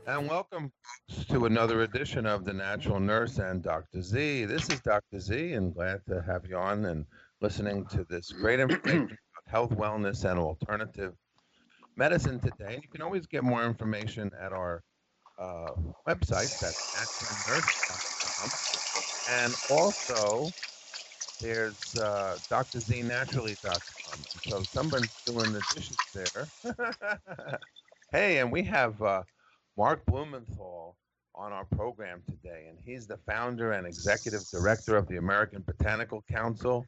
And welcome to another edition of The Natural Nurse and Dr. Z. This is Dr. Z, and glad to have you on and listening to this great information about health, wellness, and alternative medicine today. And you can always get more information at our uh, website, that's naturalnurse.com. And also, there's drznaturally.com. And so someone's doing the dishes there. Hey, and we have Mark Blumenthal on our program today, and he's the founder and executive director of the American Botanical Council,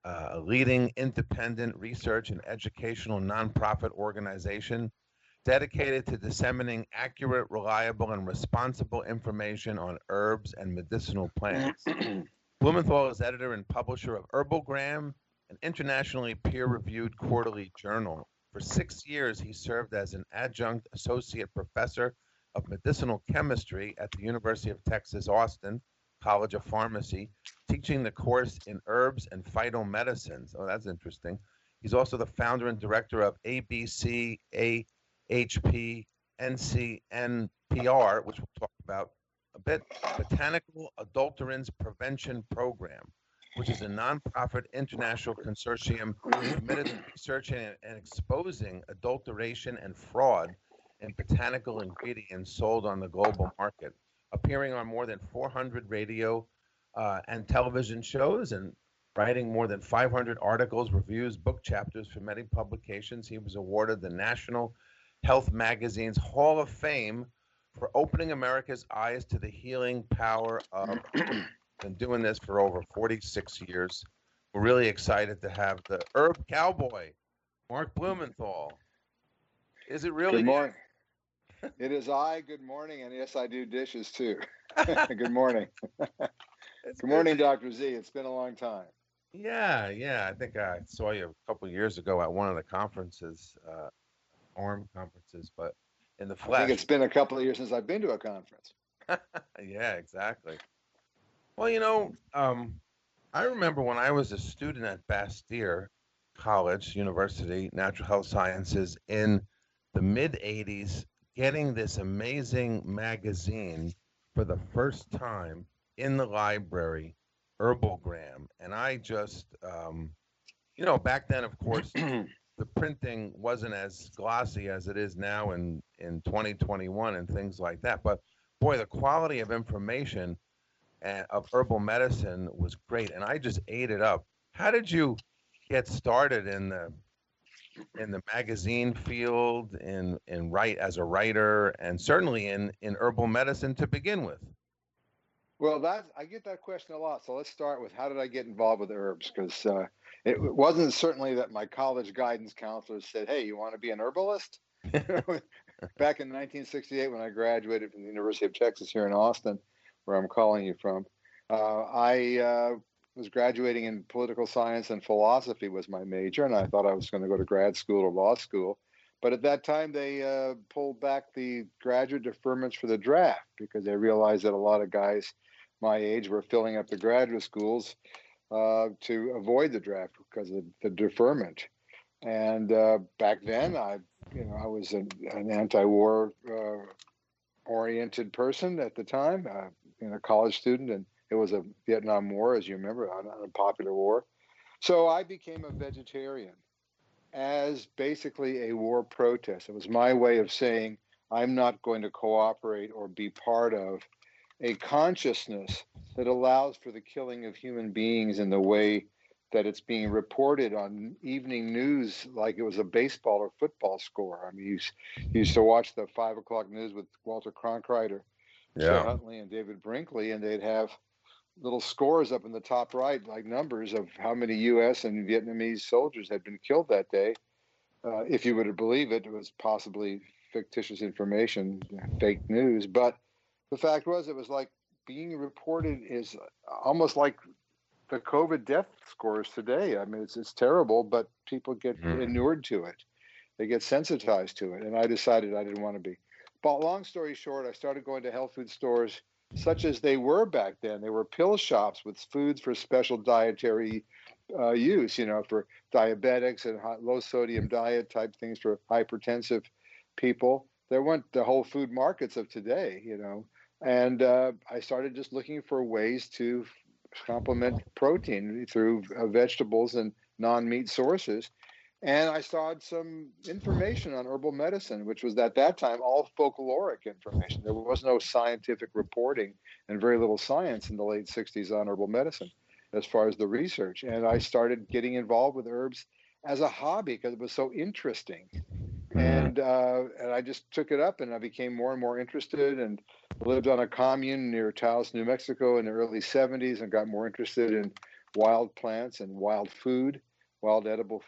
a leading independent research and educational nonprofit organization dedicated to disseminating accurate, reliable, and responsible information on herbs and medicinal plants. Blumenthal is editor and publisher of HerbalGram, an internationally peer-reviewed quarterly journal. For 6 years, he served as an adjunct associate professor of medicinal chemistry at the University of Texas, Austin College of Pharmacy, teaching the course in herbs and phytomedicines. Oh, that's interesting. He's also the founder and director of ABC, AHP, NCNPR, which we'll talk about a bit, Botanical Adulterants Prevention Program, which is a nonprofit international consortium committed to researching and exposing adulteration and fraud in botanical ingredients sold on the global market, appearing on more than 400 radio and television shows and writing more than 500 articles, reviews, book chapters for many publications. He was awarded the National Health Magazine's Hall of Fame for opening America's eyes to the healing power of been doing this for over 46 years. We're really excited to have the herb cowboy, Mark Blumenthal. Is it really? Good morning. It is I. Good morning. And yes, I do dishes too. Good morning. Good morning, Dr. Z. It's been a long time. Yeah. I think I saw you a couple of years ago at one of the conferences, ARM conferences, but in the I flesh. think it's been a couple of years since I've been to a conference. Yeah, exactly. Well, I remember when I was a student at Bastyr College, University, Natural Health Sciences in the mid 80s, getting this amazing magazine for the first time in the library, HerbalGram. And I just, back then, of course, the printing wasn't as glossy as it is now in 2021 and things like that. But boy, the quality of information of herbal medicine was great, and I just ate it up. How did you get started in the magazine field, in write as a writer, and certainly in herbal medicine to begin with? Well, I get that question a lot. So let's start with how did I get involved with herbs? Because it wasn't certainly that my college guidance counselor said, "Hey, you want to be an herbalist?" Back in 1968, when I graduated from the University of Texas here in Austin, where I'm calling you from, I was graduating in political science and philosophy was my major, and I thought I was going to go to grad school or law school. But at that time, they pulled back the graduate deferments for the draft because they realized that a lot of guys my age were filling up the graduate schools to avoid the draft because of the deferment. And back then, I was an anti-war oriented person at the time, a college student, and it was a Vietnam War, as you remember, an unpopular war. So I became a vegetarian as basically a war protest. It was my way of saying I'm not going to cooperate or be part of a consciousness that allows for the killing of human beings in the way that it's being reported on evening news like it was a baseball or football score. I mean, you used to watch the 5 o'clock news with Walter Cronkite, Chet Huntley, and David Brinkley, and they'd have little scores up in the top right, like numbers of how many U.S. and Vietnamese soldiers had been killed that day. If you were to believe it, it was possibly fictitious information, fake news. But the fact was, it was like being reported is almost like the COVID death scores today. I mean, it's terrible, but people get inured to it. They get sensitized to it. And I decided I didn't want to be. But long story short, I started going to health food stores such as they were back then. They were pill shops with foods for special dietary use, for diabetics and low sodium diet type things for hypertensive people. there weren't the whole food markets of today, and I started just looking for ways to complement protein through vegetables and non-meat sources. And I saw some information on herbal medicine, which was at that time all folkloric information. There was no scientific reporting and very little science in the late 60s on herbal medicine as far as the research. And I started getting involved with herbs as a hobby because it was so interesting. And I just took it up, and I became more and more interested, and lived on a commune near Taos, New Mexico in the early 70s, and got more interested in wild plants and wild food, wild edible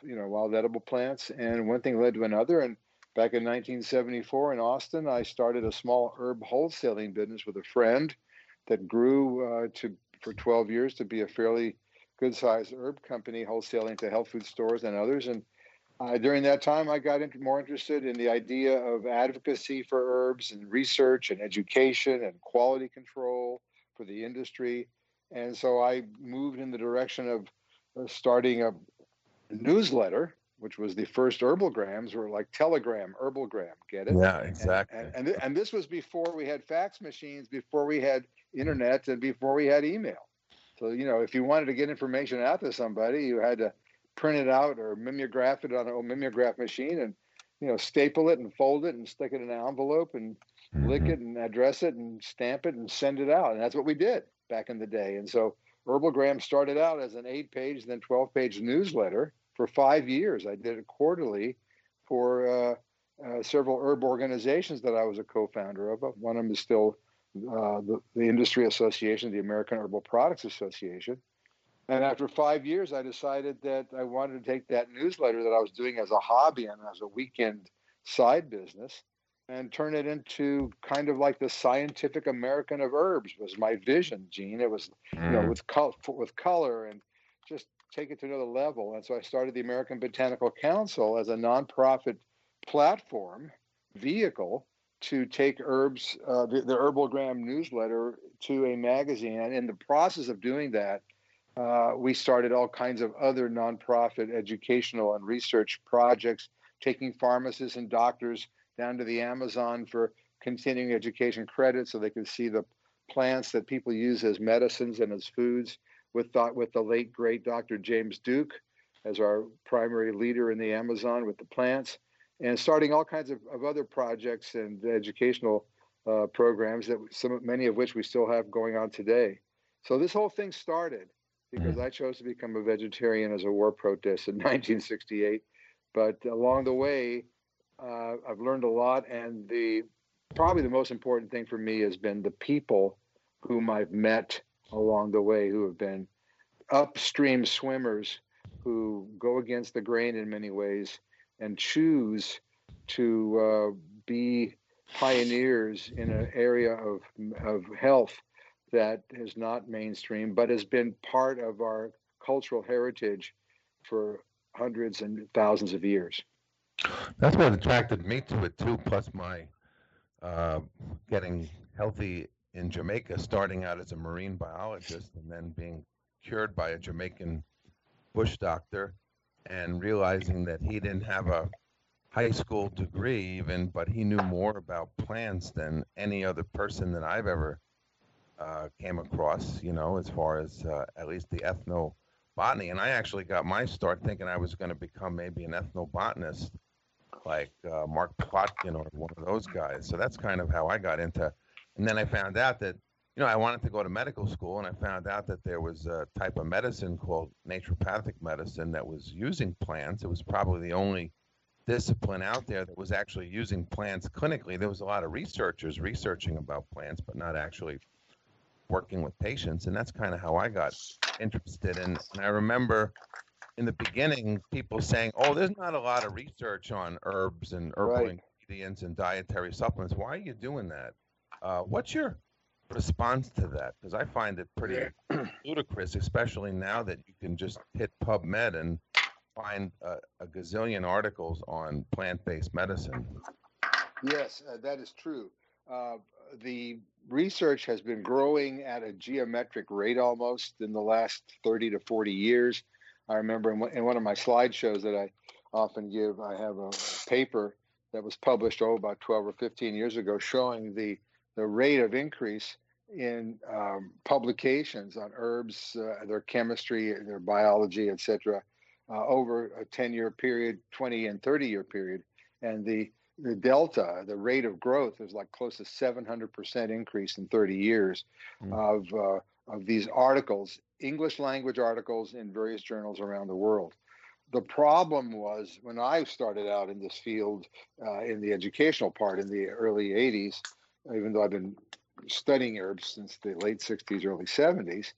plants. And one thing led to another. And back in 1974 in Austin, I started a small herb wholesaling business with a friend that grew for 12 years to be a fairly good-sized herb company, wholesaling to health food stores and others. And during that time, I got more interested in the idea of advocacy for herbs and research and education and quality control for the industry. And so I moved in the direction of starting a newsletter, which was the first HerbalGrams, or like Telegram, HerbalGram, get it? Yeah, exactly. And this was before we had fax machines, before we had internet, and before we had email. So, if you wanted to get information out to somebody, you had to print it out or mimeograph it on an old mimeograph machine, and staple it and fold it and stick it in an envelope and lick it and address it and stamp it and send it out. And that's what we did back in the day. And so HerbalGram started out as an 8-page, then 12-page newsletter for 5 years. I did it quarterly for several herb organizations that I was a co-founder of. One of them is still the industry association, the American Herbal Products Association. And after 5 years, I decided that I wanted to take that newsletter that I was doing as a hobby and as a weekend side business and turn it into kind of like the Scientific American of Herbs was my vision, Gene. It was, with color and just take it to another level. And so I started the American Botanical Council as a nonprofit platform vehicle to take herbs, the HerbalGram newsletter to a magazine. And in the process of doing that, we started all kinds of other nonprofit educational and research projects, taking pharmacists and doctors down to the Amazon for continuing education credit so they could see the plants that people use as medicines and as foods, with the late, great Dr. James Duke as our primary leader in the Amazon with the plants, and starting all kinds of other projects and educational programs that many of which we still have going on today. So this whole thing started because I chose to become a vegetarian as a war protest in 1968. But along the way, I've learned a lot, and probably the most important thing for me has been the people whom I've met along the way, who have been upstream swimmers who go against the grain in many ways and choose to be pioneers in an area of health that is not mainstream, but has been part of our cultural heritage for hundreds and thousands of years. That's what attracted me to it too, plus my getting healthy in Jamaica, starting out as a marine biologist and then being cured by a Jamaican bush doctor, and realizing that he didn't have a high school degree even, but he knew more about plants than any other person that I've ever came across, as far as at least the ethnobotany. And I actually got my start thinking I was going to become maybe an ethnobotanist like Mark Plotkin or one of those guys. So that's kind of how I got into. And then I found out that, I wanted to go to medical school, and I found out that there was a type of medicine called naturopathic medicine that was using plants. It was probably the only discipline out there that was actually using plants clinically. There was a lot of researchers researching about plants, but not actually working with patients. And that's kind of how I got interested. And I remember in the beginning, people saying, oh, there's not a lot of research on herbs and herbal ingredients and dietary supplements. Why are you doing that? What's your response to that? Because I find it pretty ludicrous, especially now that you can just hit PubMed and find a gazillion articles on plant-based medicine. Yes, that is true. The research has been growing at a geometric rate almost in the last 30 to 40 years. I remember in one of my slideshows that I often give, I have a paper that was published about 12 or 15 years ago, showing the rate of increase in publications on herbs, their chemistry, their biology, etc., over a 10-year period, 20 and 30-year period. And the delta, the rate of growth, is like close to 700% increase in 30 years of these articles, English language articles in various journals around the world. The problem was, when I started out in this field, in the educational part in the early 80s, even though I've been studying herbs since the late 60s, early 70s,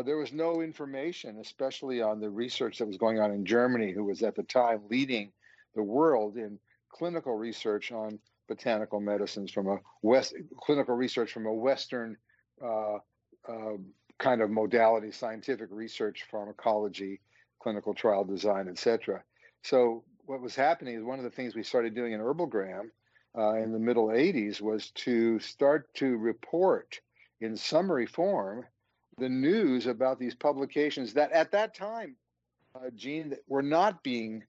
there was no information, especially on the research that was going on in Germany, who was at the time leading the world in clinical research on botanical medicines clinical research from a Western kind of modality, scientific research, pharmacology, clinical trial design, etc. So what was happening is, one of the things we started doing in HerbalGram in the middle 80s was to start to report in summary form the news about these publications that at that time, Gene, were not being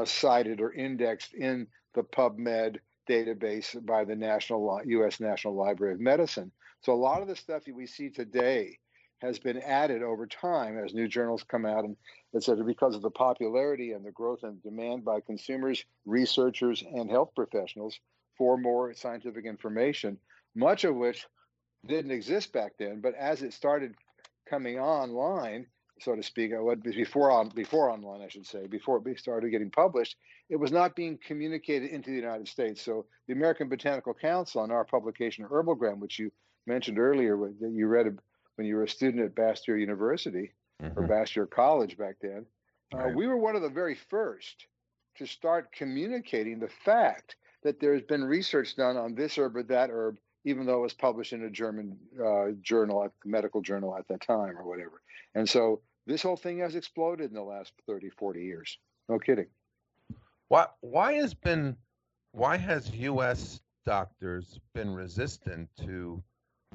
cited or indexed in the PubMed database by the U.S. National Library of Medicine. So a lot of the stuff that we see today has been added over time as new journals come out, and et cetera, because of the popularity and the growth and demand by consumers, researchers, and health professionals for more scientific information, much of which didn't exist back then. But as it started coming online, so to speak, before online, I should say, before it started getting published, it was not being communicated into the United States. So the American Botanical Council, and our publication HerbalGram, which you mentioned earlier, that you read when you were a student at Bastyr University, or Bastyr College back then, right. We were one of the very first to start communicating the fact that there's been research done on this herb or that herb, even though it was published in a German journal, medical journal at that time or whatever. And so this whole thing has exploded in the last 30, 40 years. No kidding. Why has U.S. doctors been resistant to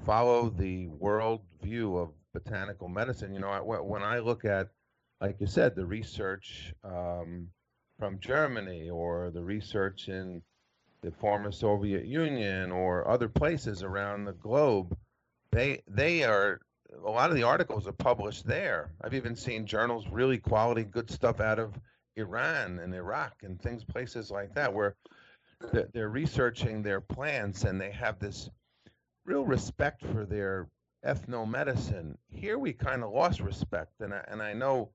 follow the world view of botanical medicine? You know, when I look at, like you said, the research from Germany, or the research in the former Soviet Union or other places around the globe, they are, a lot of the articles are published there. I've even seen journals, really quality, good stuff out of Iran and Iraq and places like that, where they're researching their plants and they have this real respect for their ethnomedicine. Here we kind of lost respect, and I know,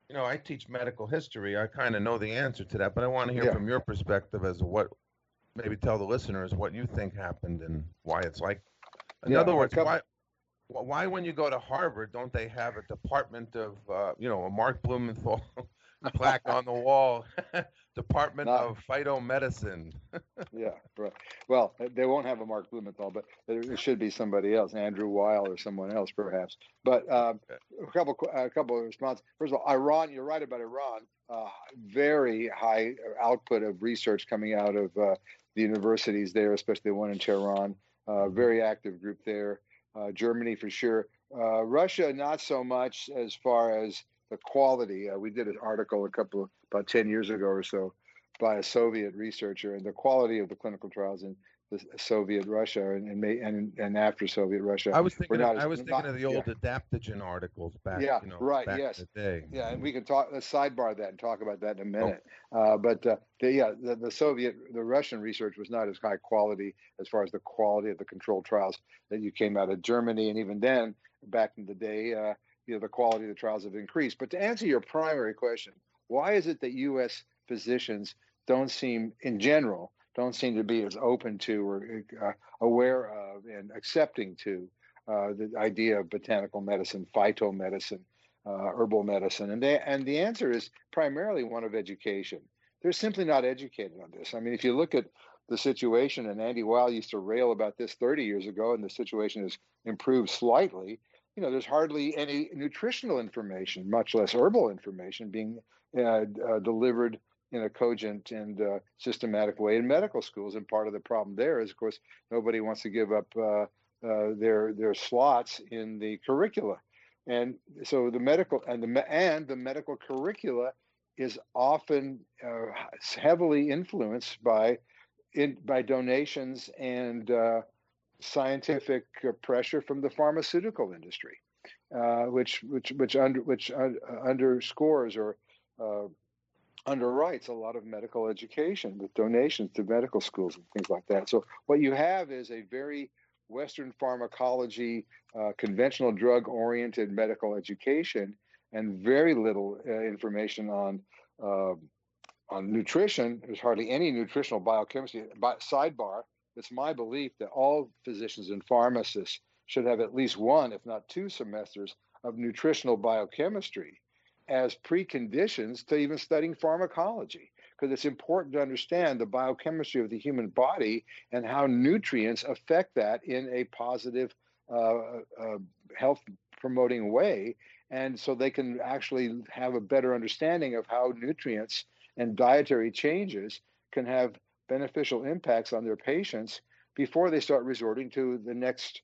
you know, I teach medical history. I kind of know the answer to that, but I want to hear from your perspective as to what, maybe tell the listeners what you think happened and why it's like. In other words, why when you go to Harvard, don't they have a department of, a Mark Blumenthal plaque on the wall, Department of Phytomedicine? Yeah, right. Well, they won't have a Mark Blumenthal, but there should be somebody else, Andrew Weil or someone else, perhaps. But a couple of responses. First of all, Iran. You're right about Iran. Very high output of research coming out of the universities there, especially the one in Tehran. Very active group there. Germany for sure. Russia, not so much as far as the quality. We did an article about 10 years ago or so by a Soviet researcher, and the quality of the clinical trials in the Soviet Russia and after Soviet Russia. I was thinking of the old adaptogen articles back, back in the day. Yeah, and we can let's sidebar that and talk about that in a minute. The Russian research was not as high quality as far as the quality of the controlled trials that you came out of Germany, and even then, back in the day, the quality of the trials have increased. But to answer your primary question, why is it that U.S. physicians don't seem to be as open to or aware of and accepting to the idea of botanical medicine, phytomedicine, herbal medicine? And the answer is primarily one of education. They're simply not educated on this. I mean, if you look at the situation, and Andy Weil used to rail about this 30 years ago, and the situation has improved slightly. You know, there's hardly any nutritional information, much less herbal information, being delivered in a cogent and systematic way in medical schools. And part of the problem there is, of course, nobody wants to give up their slots in the curricula, and so the medical curricula is often heavily influenced by by donations and scientific pressure from the pharmaceutical industry, which underscores or underwrites a lot of medical education with donations to medical schools and things like that. So what you have is a very Western pharmacology, conventional drug-oriented medical education, and very little information on nutrition. There's hardly any nutritional biochemistry. Sidebar, it's my belief that all physicians and pharmacists should have at least one, if not two semesters of nutritional biochemistry as preconditions to even studying pharmacology, because it's important to understand the biochemistry of the human body and how nutrients affect that in a positive health promoting way. And so they can actually have a better understanding of how nutrients and dietary changes can have beneficial impacts on their patients before they start resorting to the next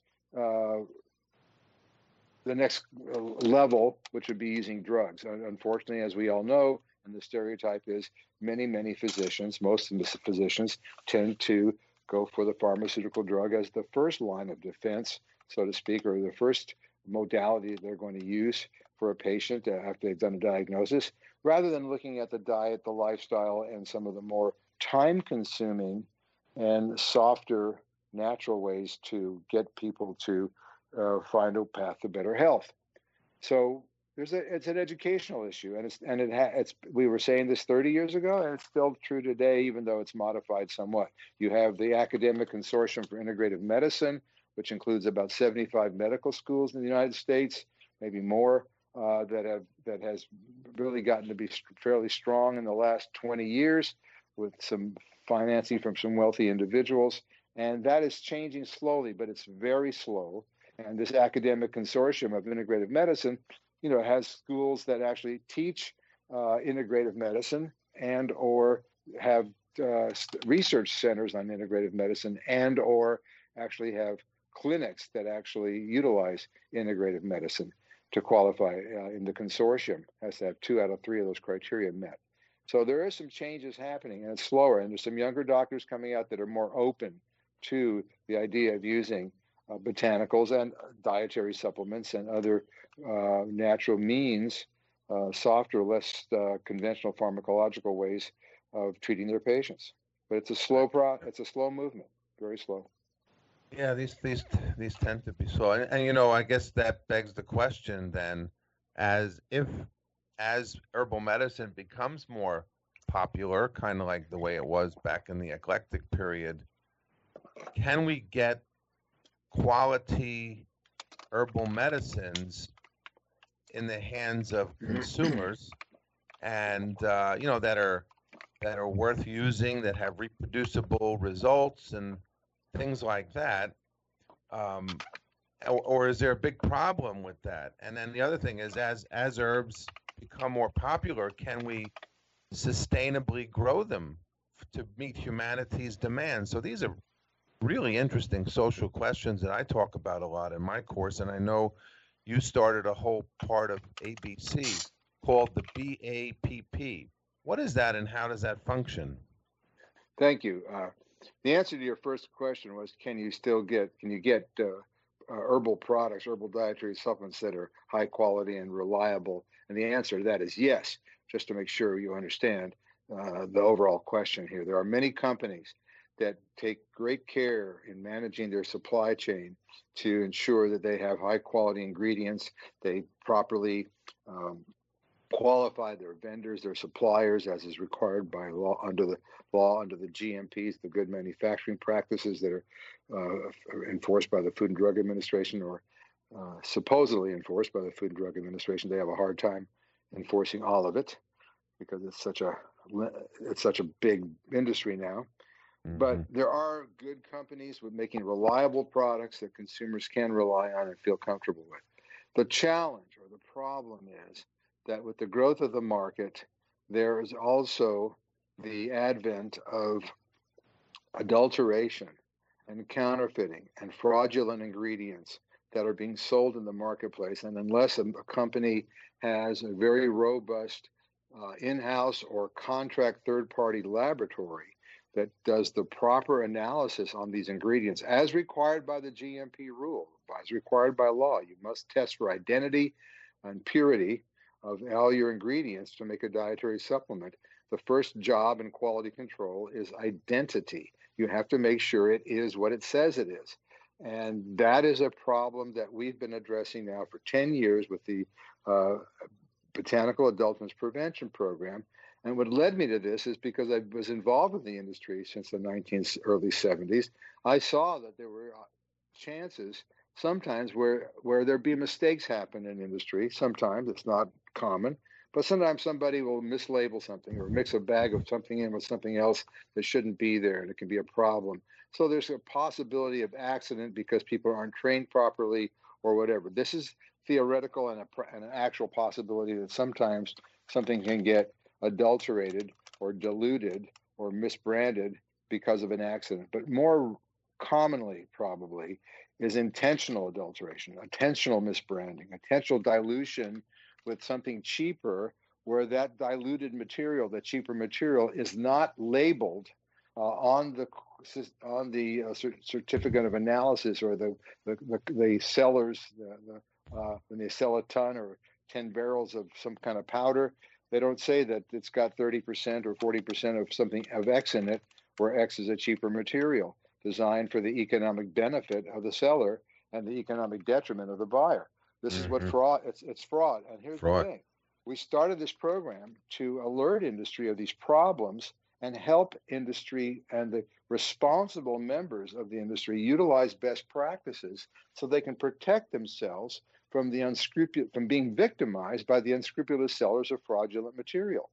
level, which would be using drugs. Unfortunately, as we all know, and the stereotype is many physicians, most of the physicians tend to go for the pharmaceutical drug as the first line of defense, so to speak, or the first modality they're going to use for a patient after they've done a diagnosis, rather than looking at the diet, the lifestyle, and some of the more time-consuming and softer natural ways to get people to find a path to better health. So it's an educational issue, and we were saying this 30 years ago, and it's still true today, even though it's modified somewhat. You have the Academic Consortium for Integrative Medicine, which includes about 75 medical schools in the United States, maybe more, that has really gotten to be fairly strong in the last 20 years, with some financing from some wealthy individuals, and that is changing slowly, but it's very slow. And this academic consortium of integrative medicine, has schools that actually teach integrative medicine and or have research centers on integrative medicine and or actually have clinics that actually utilize integrative medicine to qualify in the consortium. Has to have 2 out of 3 of those criteria met. So there are some changes happening, and it's slower. And there's some younger doctors coming out that are more open to the idea of using botanicals and dietary supplements and other natural means, softer, less conventional pharmacological ways of treating their patients. But it's a slow it's a slow movement, very slow. Yeah, these tend to be slow, and I guess that begs the question then, as herbal medicine becomes more popular, kind of like the way it was back in the eclectic period, can we get quality herbal medicines in the hands of consumers, and that are worth using, that have reproducible results and things like that, or is there a big problem with that? And then the other thing is, as herbs become more popular, can we sustainably grow them to meet humanity's demands? So these are really interesting social questions that I talk about a lot in my course, and I know you started a whole part of ABC called the BAPP. What is that, and how does that function? Thank you. The answer to your first question was, can you get herbal products, herbal dietary supplements that are high quality and reliable? And the answer to that is yes, just to make sure you understand the overall question here. There are many companies that take great care in managing their supply chain to ensure that they have high quality ingredients. They properly qualify their vendors, their suppliers, as is required by law, under the GMPs, the good manufacturing practices that are enforced by the Food and Drug Administration, or supposedly enforced by the Food and Drug Administration. They have a hard time enforcing all of it because it's such a big industry now. Mm-hmm. But there are good companies with making reliable products that consumers can rely on and feel comfortable with. The challenge or the problem is that with the growth of the market, there is also the advent of adulteration and counterfeiting and fraudulent ingredients that are being sold in the marketplace. And unless a company has a very robust in-house or contract third-party laboratory that does the proper analysis on these ingredients as required by the GMP rule, as required by law. You must test for identity and purity of all your ingredients to make a dietary supplement. The first job in quality control is identity. You have to make sure it is what it says it is. And that is a problem that we've been addressing now for 10 years with the Botanical Adulterants Prevention Program. And what led me to this is because I was involved in the industry since the early 70s. I saw that there were chances sometimes where there'd be mistakes happen in industry. Sometimes it's not common, but sometimes somebody will mislabel something or mix a bag of something in with something else that shouldn't be there, and it can be a problem. So there's a possibility of accident because people aren't trained properly or whatever. This is theoretical and an actual possibility that sometimes something can get adulterated or diluted or misbranded because of an accident. But more commonly, probably, is intentional adulteration, intentional misbranding, intentional dilution with something cheaper, where that diluted material, the cheaper material, is not labeled on the certificate of analysis or the sellers, when they sell a ton or 10 barrels of some kind of powder, they don't say that it's got 30% or 40% of something of X in it, where X is a cheaper material designed for the economic benefit of the seller and the economic detriment of the buyer. This is what fraud, it's fraud. And here's the thing. We started this program to alert industry of these problems and help industry and the responsible members of the industry utilize best practices so they can protect themselves from from being victimized by the unscrupulous sellers of fraudulent material.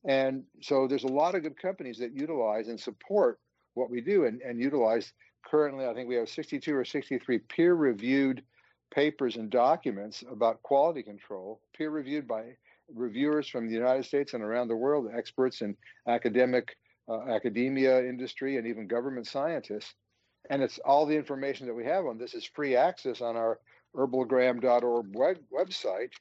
And so there's a lot of good companies that utilize and support what we do and utilize. Currently, I think we have 62 or 63 peer-reviewed papers and documents about quality control, peer-reviewed by reviewers from the United States and around the world, experts in academia, industry, and even government scientists. And it's all the information that we have on this is free access on our HerbalGram.org website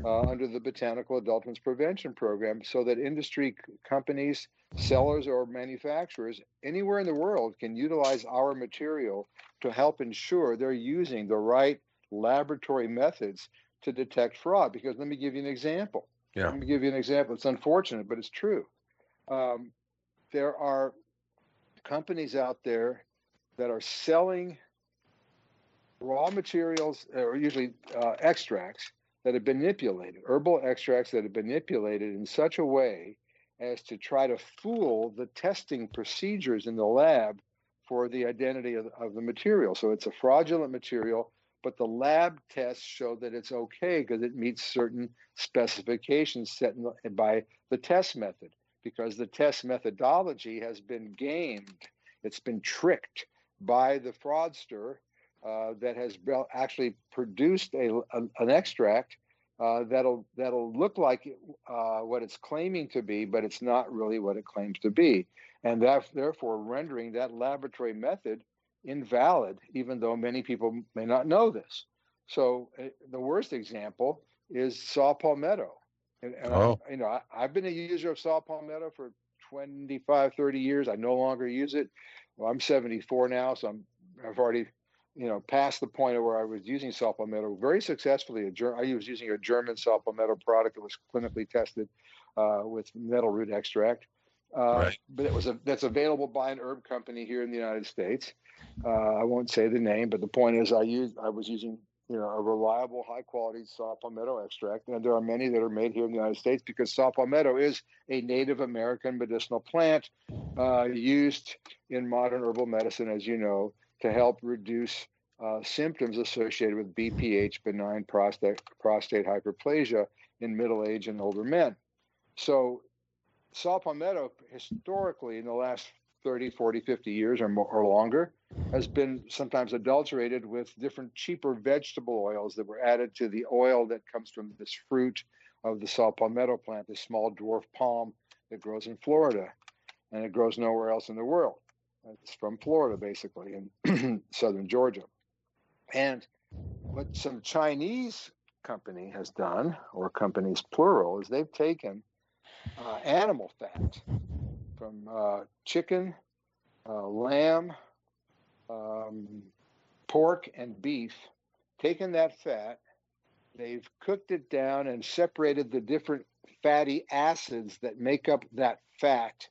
under the Botanical Adulterants Prevention Program, so that industry companies, sellers, or manufacturers anywhere in the world can utilize our material to help ensure they're using the right laboratory methods to detect fraud. Because let me give you an example. Let me give you an example. It's unfortunate, but it's true. There are companies out there that are selling raw materials, or usually extracts that have been manipulated, herbal extracts that have been manipulated in such a way as to try to fool the testing procedures in the lab for the identity of the material. So it's a fraudulent material, but the lab tests show that it's okay because it meets certain specifications set by the test method, because the test methodology has been gamed. It's been tricked by the fraudster that has actually produced an extract that'll look like what it's claiming to be, but it's not really what it claims to be, and therefore rendering that laboratory method invalid, even though many people may not know this. So the worst example is saw palmetto. And I've been a user of saw palmetto for 25, 30 years. I no longer use it. Well, I'm 74 now, so I've already past the point of where I was using saw palmetto very successfully. I was using a German saw palmetto product that was clinically tested with nettle root extract. But that's available by an herb company here in the United States. I won't say the name, but the point is I was using a reliable, high quality saw palmetto extract, and there are many that are made here in the United States because saw palmetto is a Native American medicinal plant used in modern herbal medicine, as you know, to help reduce symptoms associated with BPH, benign prostate hyperplasia, in middle age and older men. So saw palmetto historically in the last 30, 40, 50 years or longer has been sometimes adulterated with different cheaper vegetable oils that were added to the oil that comes from this fruit of the saw palmetto plant, this small dwarf palm that grows in Florida, and it grows nowhere else in the world. It's from Florida, basically, in southern Georgia. And what some Chinese company has done, or companies plural, is they've taken animal fat from chicken lamb, pork, and beef, taken that fat, they've cooked it down and separated the different fatty acids that make up that fat,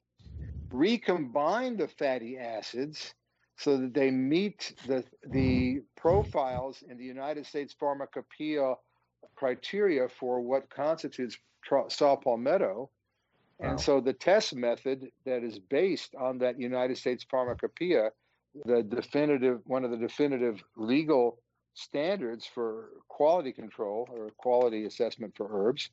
recombined the fatty acids so that they meet the profiles in the United States Pharmacopoeia criteria for what constitutes saw palmetto. And so the test method that is based on that United States Pharmacopoeia, one of the definitive legal standards for quality control or quality assessment for herbs,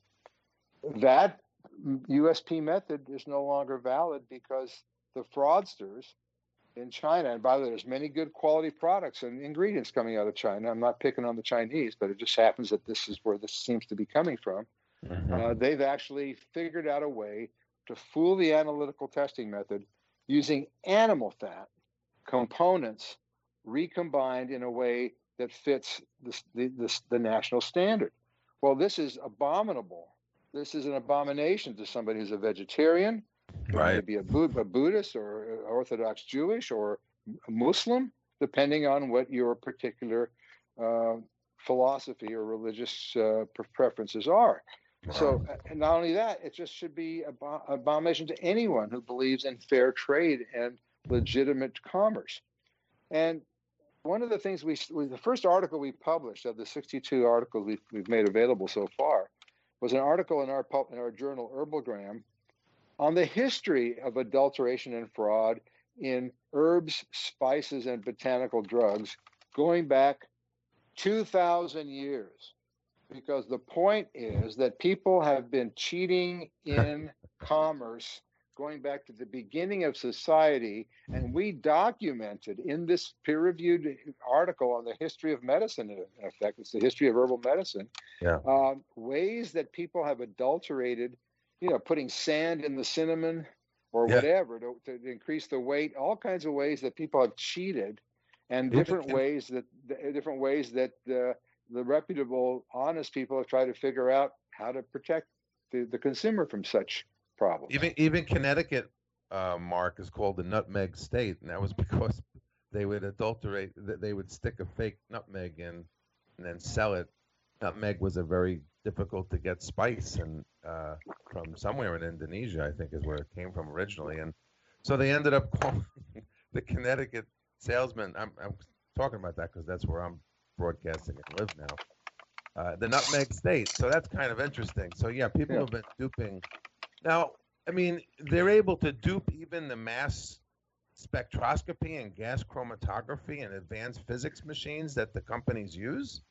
that USP method is no longer valid because the fraudsters in China, and by the way, there's many good quality products and ingredients coming out of China. I'm not picking on the Chinese, but it just happens that this is where this seems to be coming from. They've actually figured out a way to fool the analytical testing method using animal fat components recombined in a way that fits the national standard. Well, this is abominable. This is an abomination to somebody who's a vegetarian, right? Maybe a Buddhist or Orthodox Jewish or a Muslim, depending on what your particular philosophy or religious preferences are. So, and not only that, it just should be abomination to anyone who believes in fair trade and legitimate commerce. And one of the things the first article we published of the 62 articles we've made available so far was an article in our journal HerbalGram on the history of adulteration and fraud in herbs, spices, and botanical drugs going back 2,000 years. Because the point is that people have been cheating in commerce going back to the beginning of society, and we documented in this peer-reviewed article on the history of medicine, in effect, it's the history of herbal medicine, ways that people have adulterated, putting sand in the cinnamon or whatever to increase the weight, all kinds of ways that people have cheated, and different ways that the reputable, honest people have tried to figure out how to protect the consumer from such problems. Even Connecticut, Mark, is called the nutmeg state, and that was because they would adulterate. They would stick a fake nutmeg in and then sell it. Nutmeg was a very difficult to get spice, and from somewhere in Indonesia, I think, is where it came from originally. And so they ended up calling the Connecticut salesman. I'm talking about that because that's where I'm broadcasting and live now, the nutmeg state. So that's kind of interesting. So yeah, people have been duping. Now, I mean, they're able to dupe even the mass spectroscopy and gas chromatography and advanced physics machines that the companies use?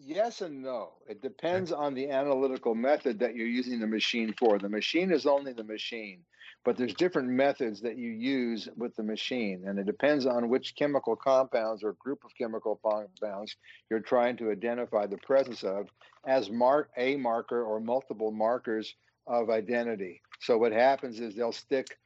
Yes and no. It depends on the analytical method that you're using the machine for. The machine is only the machine, but there's different methods that you use with the machine, and it depends on which chemical compounds or group of chemical compounds you're trying to identify the presence of as a marker or multiple markers of identity. So what happens is they'll stick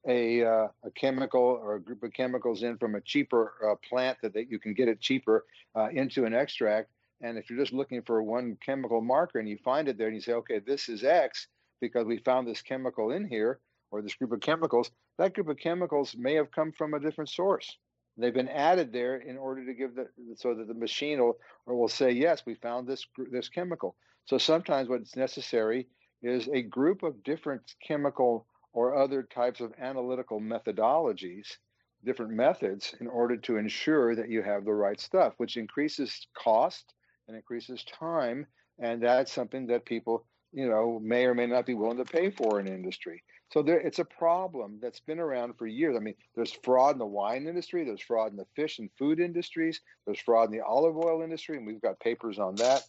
a chemical or a group of chemicals in from a cheaper plant that you can get it cheaper into an extract. And if you're just looking for one chemical marker and you find it there and you say, okay, this is X because we found this chemical in here or this group of chemicals, that group of chemicals may have come from a different source. They've been added there in order to give so that the machine will say, yes, we found this chemical. So sometimes what's necessary is a group of different chemical or other types of analytical methodologies, different methods, in order to ensure that you have the right stuff, which increases cost and increases time. And that's something that people, may or may not be willing to pay for in industry. So it's a problem that's been around for years. I mean, there's fraud in the wine industry, there's fraud in the fish and food industries, there's fraud in the olive oil industry, and we've got papers on that.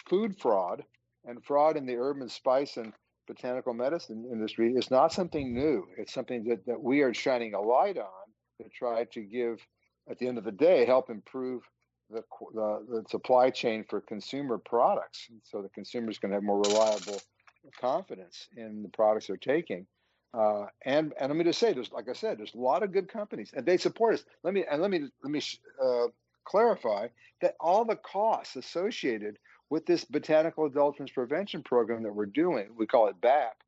Food fraud and fraud in the herb and spice and botanical medicine industry is not something new. It's something that we are shining a light on to try to give, at the end of the day, help improve the supply chain for consumer products, so the consumers can have more reliable confidence in the products they're taking. And let me just say, like I said, there's a lot of good companies, and they support us. Let me clarify that all the costs associated with this botanical adulterants prevention program that we're doing, we call it BAP,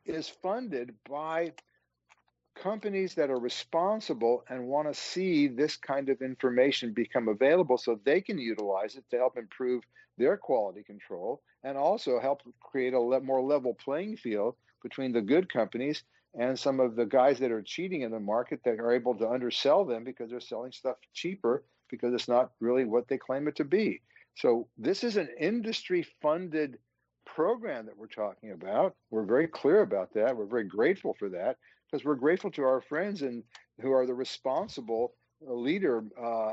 is funded by companies that are responsible and want to see this kind of information become available so they can utilize it to help improve their quality control and also help create a more level playing field between the good companies and some of the guys that are cheating in the market that are able to undersell them because they're selling stuff cheaper because it's not really what they claim it to be. So this is an industry funded program that we're talking about. We're very clear about that. We're very grateful for that because we're grateful to our friends and who are the responsible leader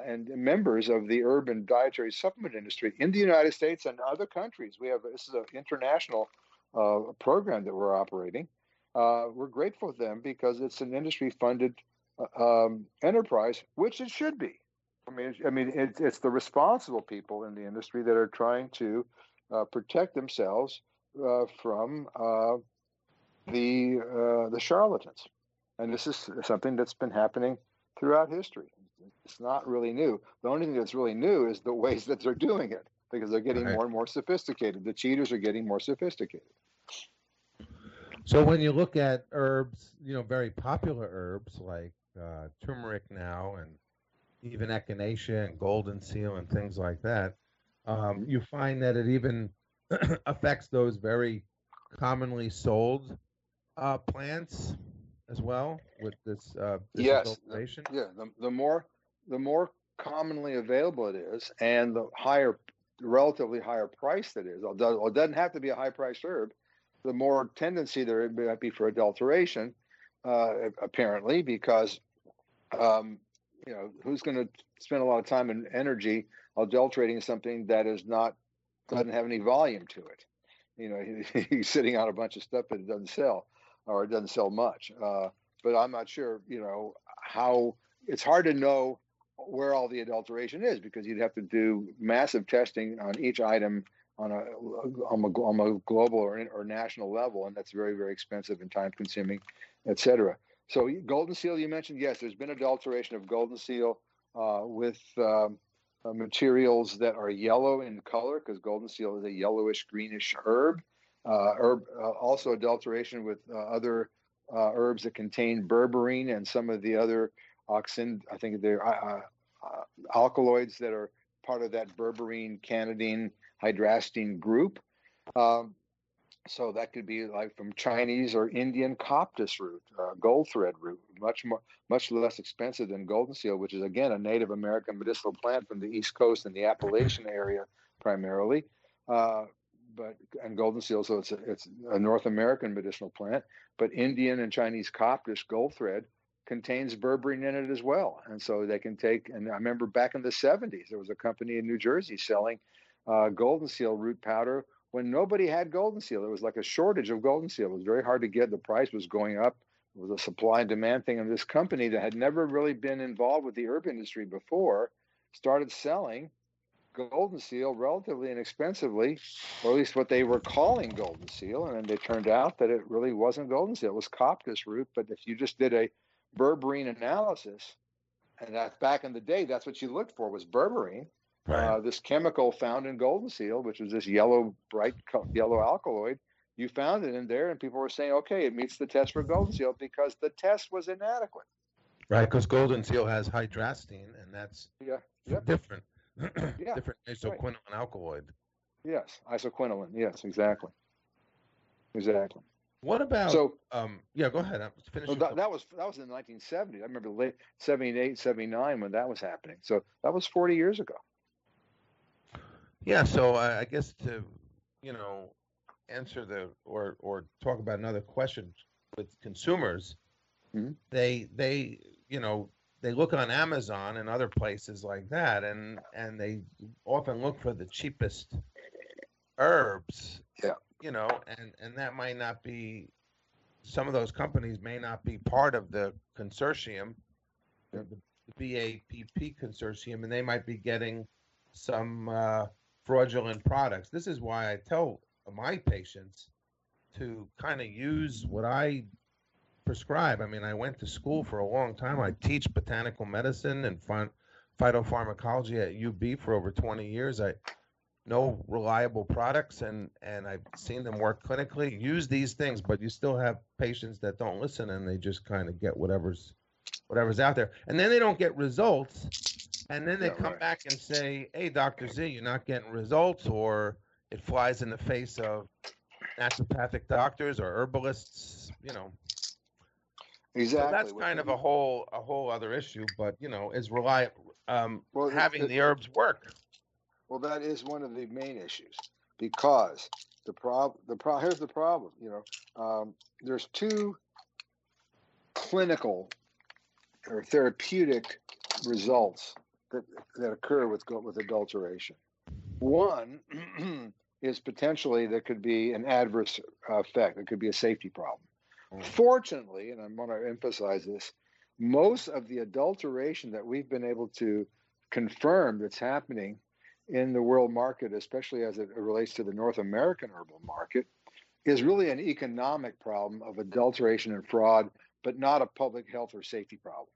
and members of the herb and dietary supplement industry in the United States and other countries. This is an international program that we're operating. We're grateful to them because it's an industry-funded enterprise, which it should be. I mean, it's the responsible people in the industry that are trying to protect themselves from the charlatans, and this is something that's been happening throughout history. It's not really new. The only thing that's really new is the ways that they're doing it, because they're getting more and more sophisticated. The cheaters are getting more sophisticated. So when you look at herbs, very popular herbs like turmeric now, and even echinacea and goldenseal and things like that, you find that it even affects those very commonly sold plants as well with this adulteration. Yeah. The more commonly available it is, and the relatively higher price that is, although it doesn't have to be a high priced herb, the more tendency there might be for adulteration, apparently, because who's going to spend a lot of time and energy adulterating something that doesn't have any volume to it? He's sitting on a bunch of stuff that it doesn't sell, or it doesn't sell much. But I'm not sure, how. It's hard to know where all the adulteration is, because you'd have to do massive testing on each item on a global or national level, and that's very, very expensive and time consuming, et cetera. So Goldenseal, you mentioned, yes, there's been adulteration of Goldenseal with materials that are yellow in color, because Goldenseal is a yellowish greenish herb. Also adulteration with other herbs that contain berberine and some of the other I think they're alkaloids that are part of that berberine, cannadine, hydrastine group. So that could be like from Chinese or Indian coptis root, gold thread root, much less expensive than Goldenseal, which is again a Native American medicinal plant from the East Coast and the Appalachian area primarily. And Goldenseal, so it's a North American medicinal plant, but Indian and Chinese coptis gold thread contains berberine in it as well. And so they can take, and I remember back in the 70s, there was a company in New Jersey selling Goldenseal root powder when nobody had Goldenseal. There was like a shortage of Goldenseal. It was very hard to get. The price was going up. It was a supply and demand thing. And this company that had never really been involved with the herb industry before started selling Goldenseal relatively inexpensively, or at least what they were calling Goldenseal. And then it turned out that it really wasn't Goldenseal. It was coptis root. But if you just did a berberine analysis, and that back in the day, that's what you looked for, was berberine. Right. This chemical found in Goldenseal, which was this bright yellow alkaloid, you found it in there, and people were saying, okay, it meets the test for Goldenseal, because the test was inadequate. Right, because Goldenseal has hydrastine, and that's different. Different isoquinoline alkaloid. Yes, isoquinoline. Yes, exactly. Exactly. What about? So, go ahead. Finish. That was in the 1970s. I remember late 78, 79 when that was happening. So that was 40 years ago. Yeah. So I guess to answer or talk about another question with consumers, mm-hmm. they look on Amazon and other places like that, and they often look for the cheapest herbs. Yeah. And that might not be, some of those companies may not be part of the consortium, the BAPP consortium, and they might be getting some fraudulent products. This is why I tell my patients to kind of use what I prescribe. I mean, I went to school for a long time. I teach botanical medicine and phytopharmacology at UB for over 20 years. no reliable products, and I've seen them work clinically. Use these things, but you still have patients that don't listen, and they just kind of get whatever's out there, and then they don't get results, and then they Yeah, come right. back and say, "Hey, Dr. Z, you're not getting results," or it flies in the face of naturopathic doctors or herbalists, So Exactly. that's kind of a whole other issue, but is having the herbs work. Well, that is one of the main issues, because here's the problem. There's two clinical or therapeutic results that occur with adulteration. One is potentially there could be an adverse effect. It could be a safety problem. Fortunately, and I want to emphasize this, most of the adulteration that we've been able to confirm that's happening in the world market, especially as it relates to the North American herbal market, is really an economic problem of adulteration and fraud, but not a public health or safety problem.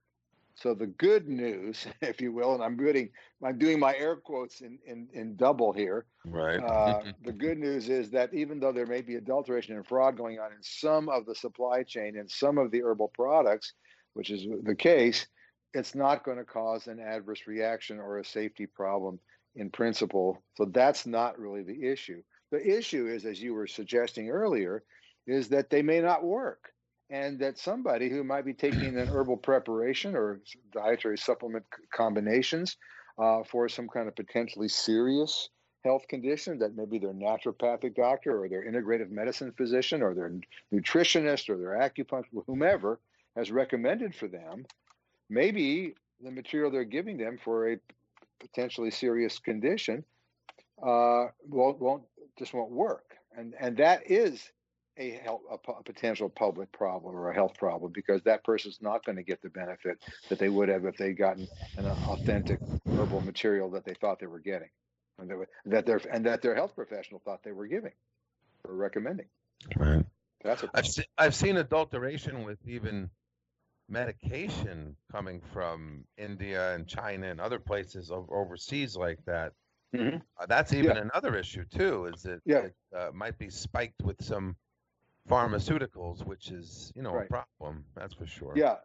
So the good news, if you will, and I'm doing my air quotes in double here. Right. The good news is that even though there may be adulteration and fraud going on in some of the supply chain and some of the herbal products, which is the case, it's not going to cause an adverse reaction or a safety problem in principle. So that's not really the issue. The issue is, as you were suggesting earlier, is that they may not work. And that somebody who might be taking an herbal preparation or dietary supplement combinations for some kind of potentially serious health condition, that maybe their naturopathic doctor or their integrative medicine physician or their nutritionist or their acupuncturist, whomever, has recommended for them, maybe the material they're giving them for a potentially serious condition won't work. And that is a potential public problem or a health problem, because that person's not going to get the benefit that they would have if they'd gotten an authentic herbal material that they thought they were getting, and that their health professional thought they were giving or recommending. Right. That's a problem. I've seen adulteration with even medication coming from India and China and other places overseas like that. Mm-hmm. That's even another issue too. Is it might be spiked with some pharmaceuticals, which is a problem. That's for sure. Yeah.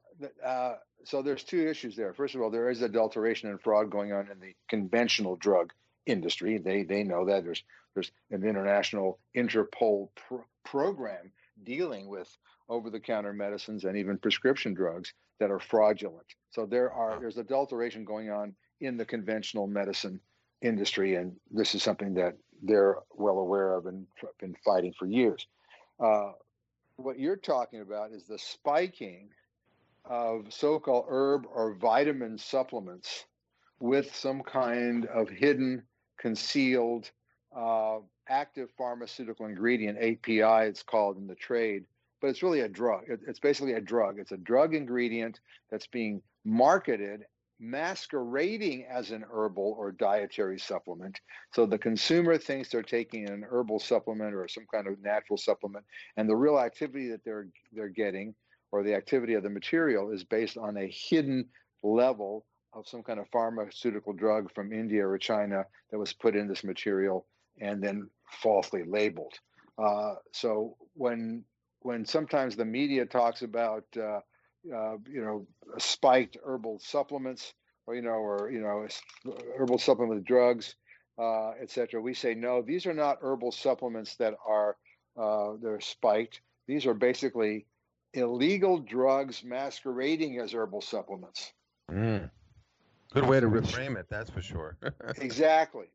So there's two issues there. First of all, there is adulteration and fraud going on in the conventional drug industry. They know that there's an international Interpol program dealing with over-the-counter medicines and even prescription drugs that are fraudulent. So there's adulteration going on in the conventional medicine industry, and this is something that they're well aware of and been fighting for years. What you're talking about is the spiking of so-called herb or vitamin supplements with some kind of hidden, concealed, active pharmaceutical ingredient, API it's called in the trade, but it's really a drug. It's basically a drug. It's a drug ingredient that's being marketed masquerading as an herbal or dietary supplement. So the consumer thinks they're taking an herbal supplement or some kind of natural supplement, and the real activity that they're getting, or the activity of the material, is based on a hidden level of some kind of pharmaceutical drug from India or China that was put in this material and then falsely labeled. So when sometimes the media talks about spiked herbal supplements, or herbal supplement drugs, etc., we say no. These are not herbal supplements that they're spiked. These are basically illegal drugs masquerading as herbal supplements. Good way to reframe it, that's for sure. Exactly.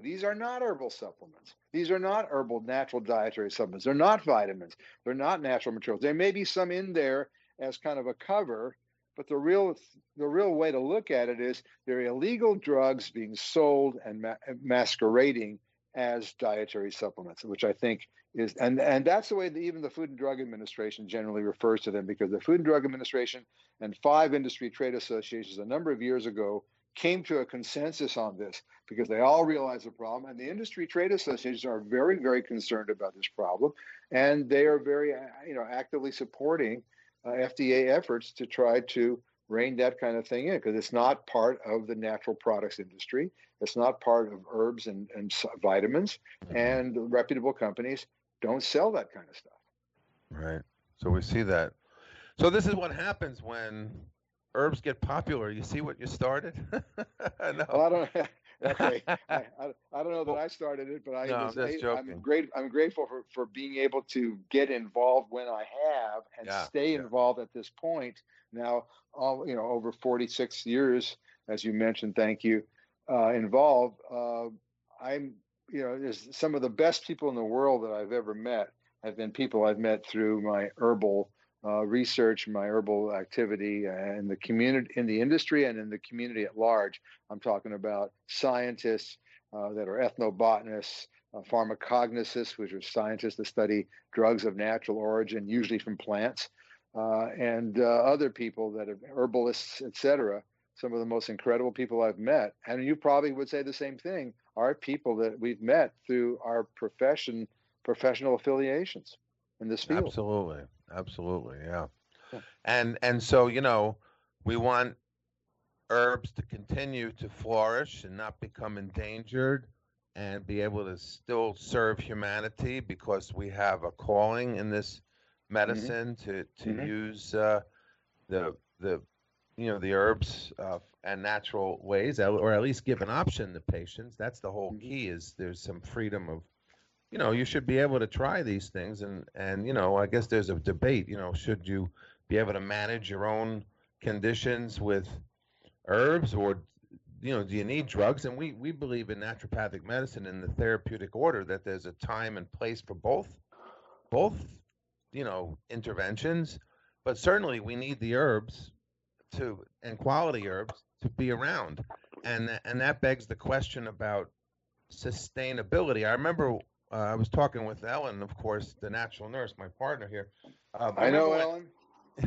These are not herbal supplements. These are not herbal natural dietary supplements. They're not vitamins. They're not natural materials. There may be some in there as kind of a cover, but the real way to look at it is they're illegal drugs being sold and masquerading as dietary supplements, which I think is, and that's the way that even the Food and Drug Administration generally refers to them, because the Food and Drug Administration and 5 industry trade associations a number of years ago came to a consensus on this, because they all realize the problem, and the industry trade associations are very, very concerned about this problem, and they are very, actively supporting FDA efforts to try to rein that kind of thing in, because it's not part of the natural products industry. It's not part of herbs and vitamins, and reputable companies don't sell that kind of stuff. Right. So we see that. So this is what happens when herbs get popular. You see what you started? No. Well, I don't. Okay, I don't know that I started it, but I'm just joking. I'm grateful for being able to get involved when I have and stay involved at this point. Now, over 46 years, as you mentioned, thank you, involved. I'm, there's some of the best people in the world that I've ever met have been people I've met through my herbal research, my herbal activity, and the community, in the industry, and in the community at large. I'm talking about scientists that are ethnobotanists, pharmacognosists, which are scientists that study drugs of natural origin, usually from plants, and other people that are herbalists, etc. Some of the most incredible people I've met, and you probably would say the same thing, are people that we've met through our professional affiliations in this field. Absolutely, yeah. And so, we want herbs to continue to flourish and not become endangered, and be able to still serve humanity, because we have a calling in this medicine to use the herbs and natural ways, or at least give an option to patients. That's the whole key, is there's some freedom of, you should be able to try these things, and I guess there's a debate, should you be able to manage your own conditions with herbs, or do you need drugs? And we believe in naturopathic medicine, in the therapeutic order, that there's a time and place for both interventions, but certainly we need the herbs and quality herbs to be around, and that begs the question about sustainability. I remember I was talking with Ellen, of course, the natural nurse, my partner here. I know Ellen.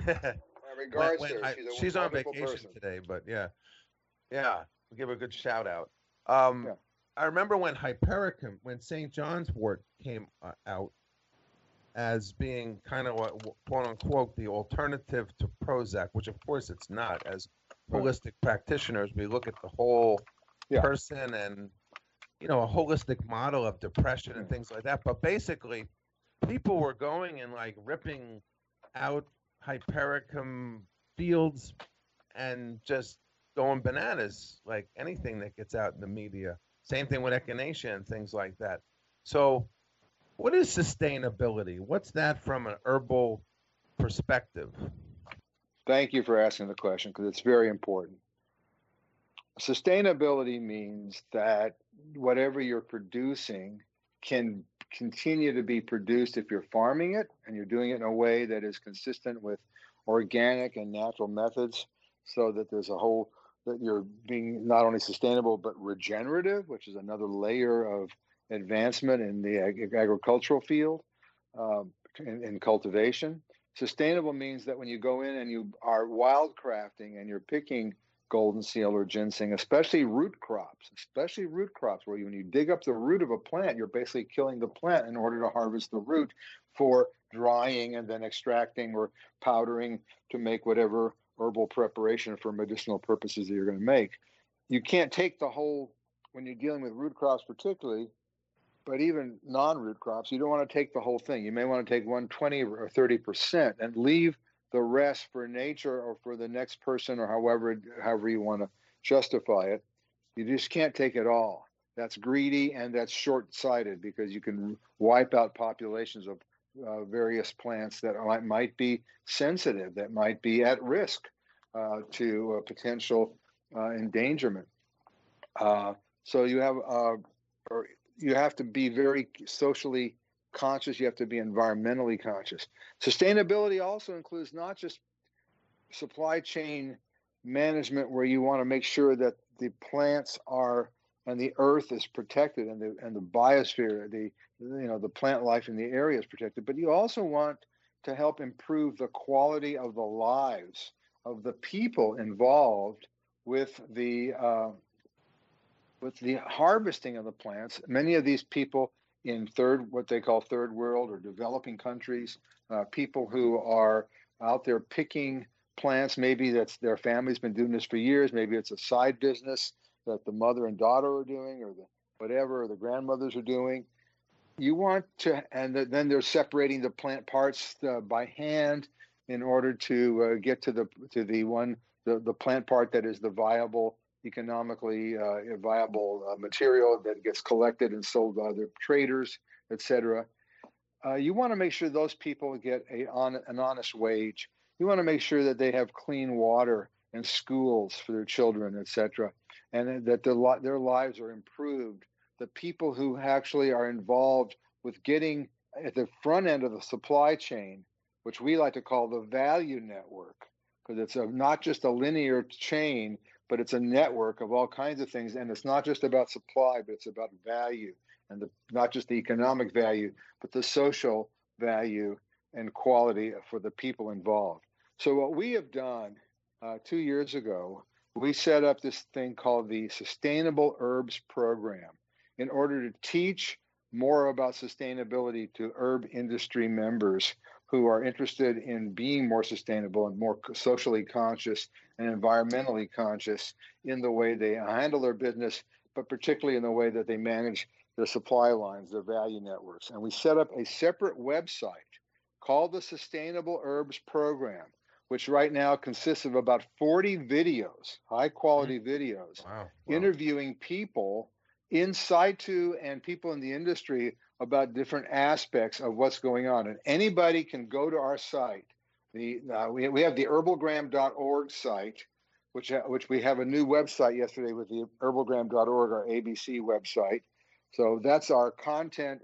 My regards to her. She's on vacation today, but yeah, we'll give her a good shout out. I remember when hypericum, when St. John's wort came out as being kind of what, quote unquote, the alternative to Prozac, which of course it's not. As holistic practitioners, we look at the whole person and a holistic model of depression and things like that. But basically, people were going and like ripping out hypericum fields and just going bananas, like anything that gets out in the media. Same thing with echinacea and things like that. So what is sustainability? What's that from an herbal perspective? Thank you for asking the question, because it's very important. Sustainability means that whatever you're producing can continue to be produced if you're farming it and you're doing it in a way that is consistent with organic and natural methods, so that there's that you're being not only sustainable but regenerative, which is another layer of advancement in the agricultural field, in cultivation. Sustainable means that when you go in and you are wildcrafting and you're picking Goldenseal or ginseng, especially root crops, where when you dig up the root of a plant, you're basically killing the plant in order to harvest the root for drying and then extracting or powdering to make whatever herbal preparation for medicinal purposes that you're going to make. You can't take the whole, when you're dealing with root crops particularly, but even non-root crops, you don't want to take the whole thing. You may want to take 20 or 30% and leave the rest for nature or for the next person, or however you want to justify it. You just can't take it all. That's greedy and that's short-sighted, because you can wipe out populations of various plants that might be sensitive, that might be at risk to potential endangerment. So you have to be very socially conscious. You have to be environmentally conscious. Sustainability also includes not just supply chain management, where you want to make sure that the plants are and the earth is protected, and the biosphere, the plant life in the area is protected. But you also want to help improve the quality of the lives of the people involved with the harvesting of the plants. Many of these people in what they call third world or developing countries, people who are out there picking plants. Maybe that's their family's been doing this for years. Maybe it's a side business that the mother and daughter are doing, or the grandmothers are doing. You want to, and then they're separating the plant parts by hand in order to get to the plant part that is the viable, economically viable material that gets collected and sold by other traders, etc. You want to make sure those people get an honest wage. You want to make sure that they have clean water and schools for their children, etc., and that their lives are improved. The people who actually are involved with getting at the front end of the supply chain, which we like to call the value network, because it's not just a linear chain, but it's a network of all kinds of things. And it's not just about supply, but it's about value, and not just the economic value, but the social value and quality for the people involved. So what we have done 2 years ago, we set up this thing called the Sustainable Herbs Program in order to teach more about sustainability to herb industry members who are interested in being more sustainable and more socially conscious and environmentally conscious in the way they handle their business, but particularly in the way that they manage their supply lines, their value networks. And we set up a separate website called the Sustainable Herbs Program, which right now consists of about 40 videos, high quality videos, interviewing people in situ and people in the industry about different aspects of what's going on. And anybody can go to our site. We have the HerbalGram.org site, which we have a new website yesterday with the HerbalGram.org, our ABC website. So that's our content,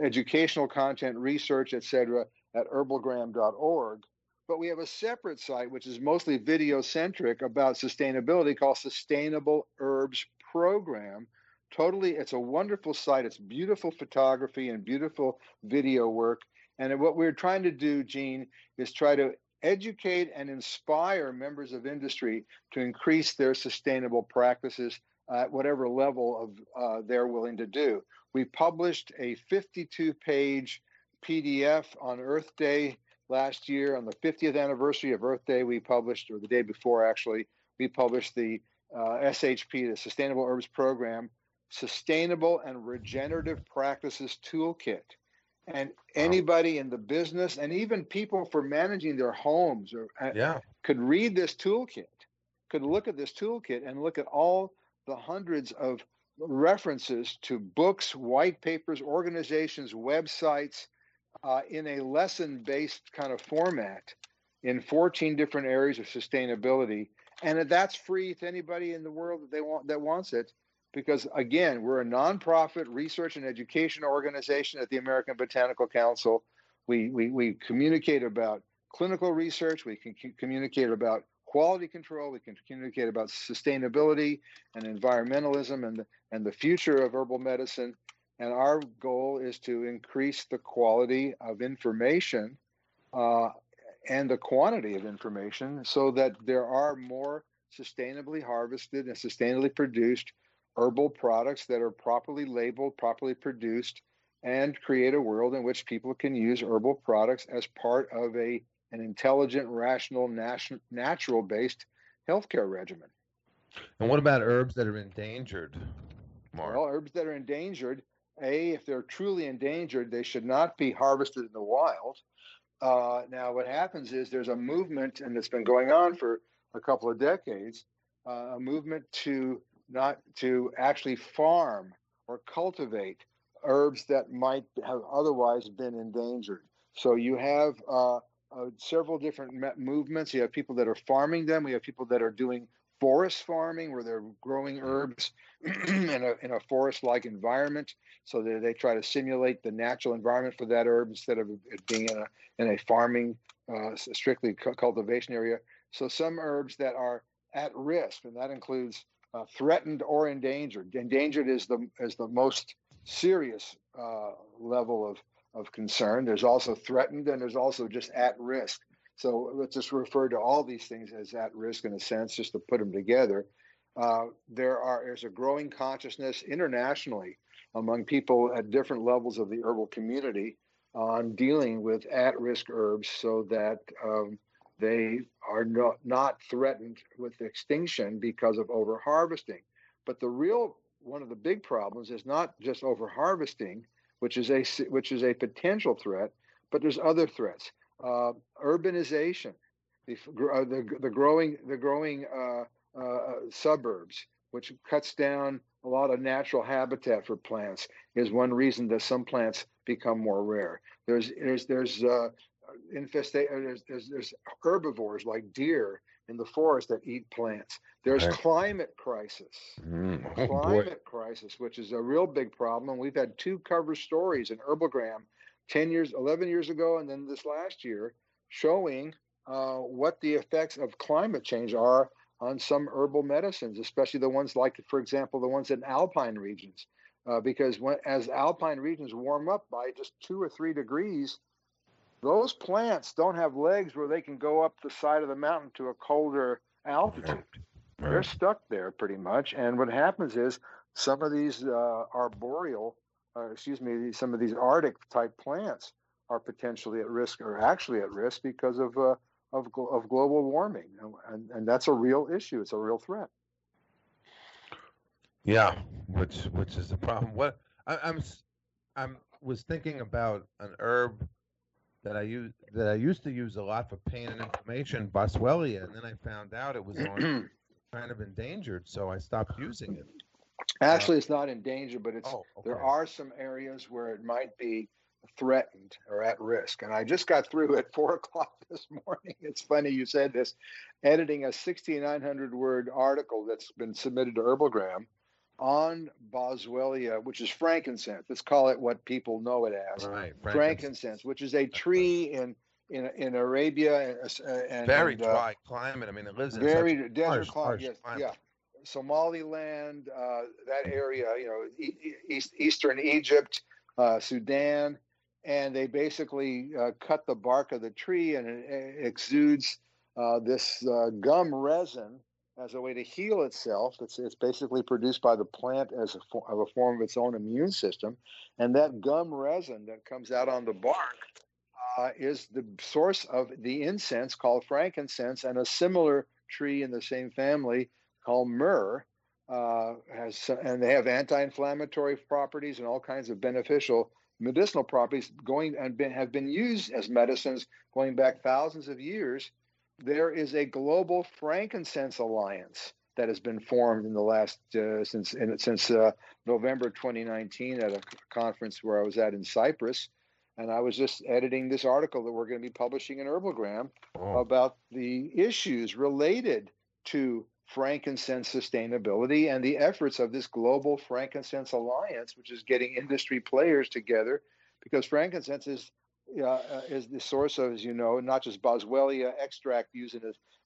educational content, research, etc., at HerbalGram.org. But we have a separate site, which is mostly video-centric, about sustainability, called Sustainable Herbs Program. Totally, it's a wonderful site. It's beautiful photography and beautiful video work. And what we're trying to do, Gene, is try to educate and inspire members of industry to increase their sustainable practices at whatever level of they're willing to do. We published a 52-page PDF on Earth Day last year. On the 50th anniversary of Earth Day, we published, or the day before actually, we published the SHP, the Sustainable Herbs Program, Sustainable and Regenerative Practices Toolkit. And anybody in the business, and even people for managing their homes, could read this toolkit, could look at this toolkit and look at all the hundreds of references to books, white papers, organizations, websites, in a lesson-based kind of format in 14 different areas of sustainability. And that's free to anybody in the world that wants it. Because again, we're a nonprofit research and education organization at the American Botanical Council. We communicate about clinical research. We can communicate about quality control. We can communicate about sustainability and environmentalism and the future of herbal medicine. And our goal is to increase the quality of information and the quantity of information so that there are more sustainably harvested and sustainably produced herbal products that are properly labeled, properly produced, and create a world in which people can use herbal products as part of an intelligent, rational, natural-based healthcare regimen. And what about herbs that are endangered, Mark? Well, herbs that are endangered, if they're truly endangered, they should not be harvested in the wild. Now, what happens is there's a movement, and it's been going on for a couple of decades, a movement to actually farm or cultivate herbs that might have otherwise been endangered. So you have several different movements. You have people that are farming them. We have people that are doing forest farming, where they're growing herbs in a forest-like environment, so that they try to simulate the natural environment for that herb instead of it being in a farming, strictly cultivation area. So some herbs that are at risk, and that includes threatened or endangered. Endangered is the most serious level of concern. There's also threatened, and there's also just at risk. So let's just refer to all these things as at risk in a sense, just to put them together. There's a growing consciousness internationally among people at different levels of the herbal community on dealing with at-risk herbs, so that they are not threatened with extinction because of overharvesting. But one of the big problems is not just overharvesting, which is a potential threat, but there's other threats. Urbanization, the growing suburbs, which cuts down a lot of natural habitat for plants, is one reason that some plants become more rare. There's herbivores like deer in the forest that eat plants. There's climate crisis. Climate crisis, which is a real big problem. We've had 2 cover stories in HerbalGram 11 years ago, and then this last year, showing what the effects of climate change are on some herbal medicines, especially the ones like, for example, the ones in alpine regions. Because as alpine regions warm up by just 2 or 3 degrees, those plants don't have legs where they can go up the side of the mountain to a colder altitude. They're stuck there pretty much. And what happens is some of these some of these Arctic type plants are potentially at risk, or actually at risk, because of global warming. And that's a real issue. It's a real threat. Yeah, which is the problem. What I was thinking about an herb that I used to use a lot for pain and inflammation, Boswellia, and then I found out it was kind of endangered, so I stopped using it. Actually, it's not endangered, but there are some areas where it might be threatened or at risk. And I just got through at 4:00 this morning. It's funny you said this, editing a 6,900 word article that's been submitted to HerbalGram on Boswellia, which is frankincense. Let's call it what people know it as. Right, frankincense, which is a tree in Arabia and very dry climate. I mean, it lives in very desert harsh climate. climate. Yeah. Somaliland, that area, eastern Egypt, Sudan, and they basically cut the bark of the tree, and it exudes this gum resin as a way to heal itself. It's basically produced by the plant as a form of its own immune system, and that gum resin that comes out on the bark is the source of the incense called frankincense, and a similar tree in the same family called myrrh and they have anti-inflammatory properties and all kinds of beneficial medicinal properties have been used as medicines going back thousands of years. There is a global frankincense alliance that has been formed in the last since November 2019 at a conference where I was at in Cyprus, and I was just editing this article that we're going to be publishing in HerbalGram about the issues related to frankincense sustainability and the efforts of this global frankincense alliance, which is getting industry players together, because frankincense is the source of, as you know, not just Boswellia extract used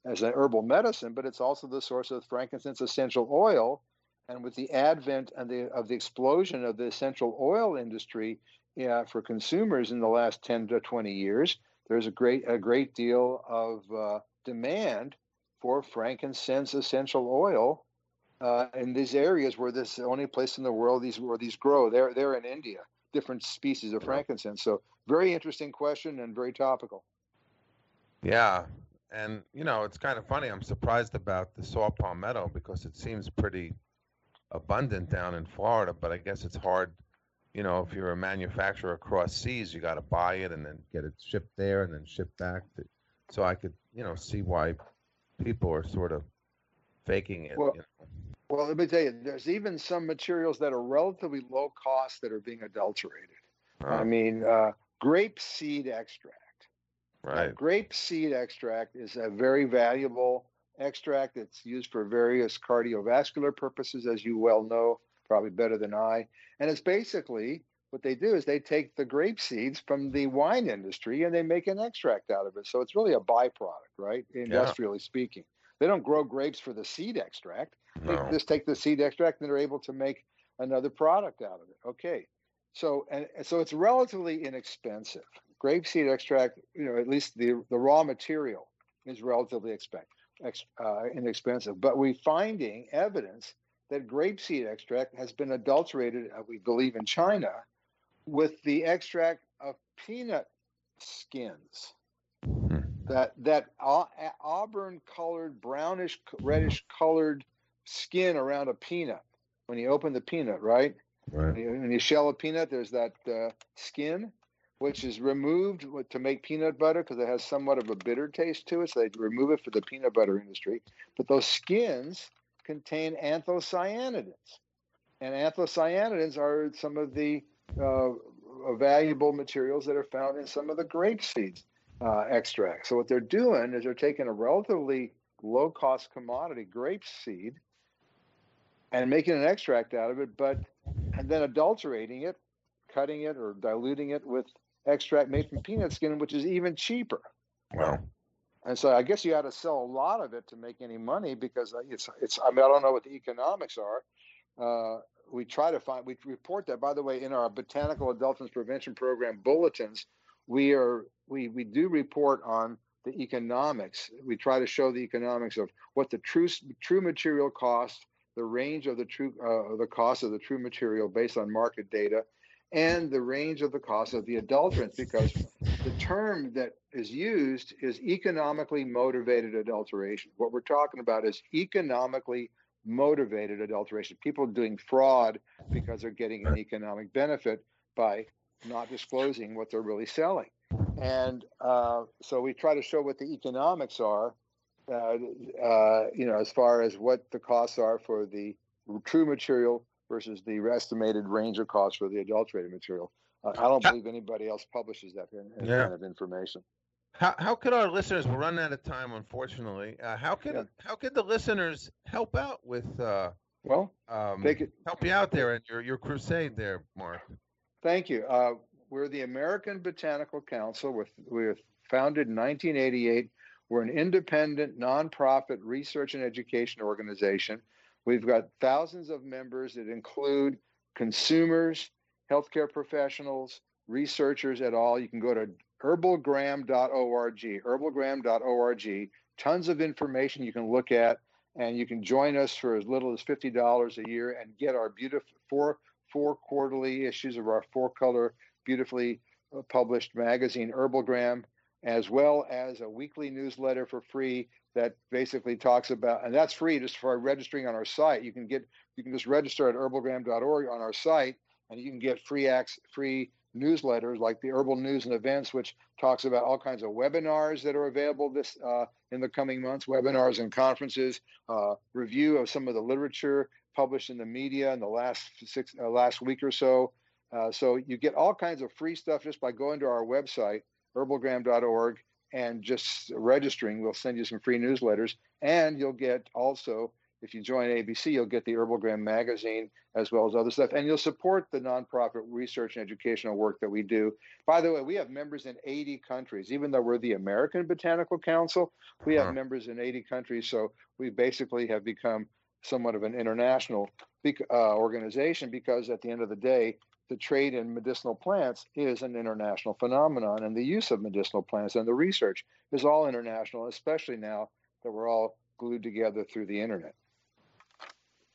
as an herbal medicine, but it's also the source of frankincense essential oil. And with the advent of the explosion of the essential oil industry for consumers in the last 10 to 20 years, there's a great deal of demand for frankincense essential oil in these areas where this is the only place in the world where these grow. They're in India, different species of frankincense. So very interesting question and very topical. Yeah, and it's kind of funny. I'm surprised about the saw palmetto because it seems pretty abundant down in Florida, but I guess it's hard. If you're a manufacturer across seas, you got to buy it and then get it shipped there and then shipped back. So I could, see why people are sort of faking it. Well, let me tell you, there's even some materials that are relatively low cost that are being adulterated. I mean, grape seed extract. Right. Now, grape seed extract is a very valuable extract. It's used for various cardiovascular purposes, as you well know, probably better than I. And it's basically, what they do is they take the grape seeds from the wine industry and they make an extract out of it. So it's really a byproduct, right? Industrially speaking. They don't grow grapes for the seed extract. They just take the seed extract and they're able to make another product out of it. Okay. So it's relatively inexpensive. Grapeseed extract, at least the raw material is relatively inexpensive. But we're finding evidence that grapeseed extract has been adulterated, we believe in China, with the extract of peanut skins. that auburn colored, brownish, reddish colored skin around a peanut. When you open the peanut, right? Right. When you shell a peanut, there's that skin, which is removed to make peanut butter because it has somewhat of a bitter taste to it. So they remove it for the peanut butter industry. But those skins contain anthocyanidins. And anthocyanidins are some of the valuable materials that are found in some of the grape seeds extract. So what they're doing is they're taking a relatively low-cost commodity, grape seed, and making an extract out of it, and then adulterating it, cutting it or diluting it with extract made from peanut skin, which is even cheaper. Wow. And so I guess you had to sell a lot of it to make any money because it's I mean, I don't know what the economics are. We report that, by the way, in our Botanical Adulterants Prevention Program bulletins. We do report on the economics. We try to show the economics of what the true material costs, the range of the cost of the true material based on market data, and the range of the cost of the adulterants, because the term that is used is economically motivated adulteration. What we're talking about is economically motivated adulteration. People doing fraud because they're getting an economic benefit by not disclosing what they're really selling. And so we try to show what the economics are, as far as what the costs are for the true material versus the estimated range of costs for the adulterated material. I don't believe anybody else publishes that kind of information. How could our listeners? We're running out of time, unfortunately. How could the listeners help out with? They could help you out there in your crusade there, Mark. Thank you. We're the American Botanical Council. We're founded in 1988. We're an independent, nonprofit research and education organization. We've got thousands of members that include consumers, healthcare professionals, researchers et al. You can go to HerbalGram.org, HerbalGram.org. Tons of information you can look at, and you can join us for as little as $50 a year and get our beautiful four quarterly issues of our 4-color, beautifully published magazine, HerbalGram, as well as a weekly newsletter for free that basically talks about, and that's free just for registering on our site. You can just register at herbalgram.org on our site, and you can get free newsletters like the Herbal News and Events, which talks about all kinds of webinars that are available in the coming months, webinars and conferences, review of some of the literature published in the media in the last week or so. So you get all kinds of free stuff just by going to our website, herbalgram.org, and just registering. We'll send you some free newsletters, and you'll get also, if you join ABC, you'll get the HerbalGram magazine as well as other stuff, and you'll support the nonprofit research and educational work that we do. By the way, we have members in 80 countries. Even though we're the American Botanical Council, we have members in 80 countries, so we basically have become somewhat of an international organization, because at the end of the day, the trade in medicinal plants is an international phenomenon, and the use of medicinal plants and the research is all international, especially now that we're all glued together through the internet.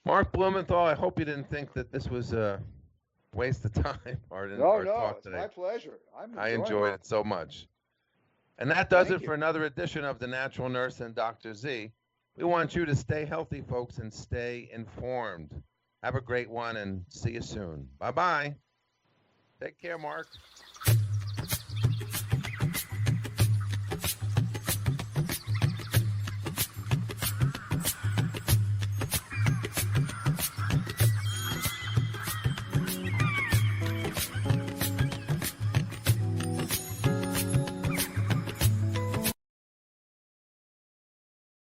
Mark Blumenthal, I hope you didn't think that this was a waste of time. No, it's my pleasure. I enjoyed it so much. And that does it for another edition of The Natural Nurse and Dr. Z. We want you to stay healthy, folks, and stay informed. Have a great one, and see you soon. Bye-bye. Take care, Mark.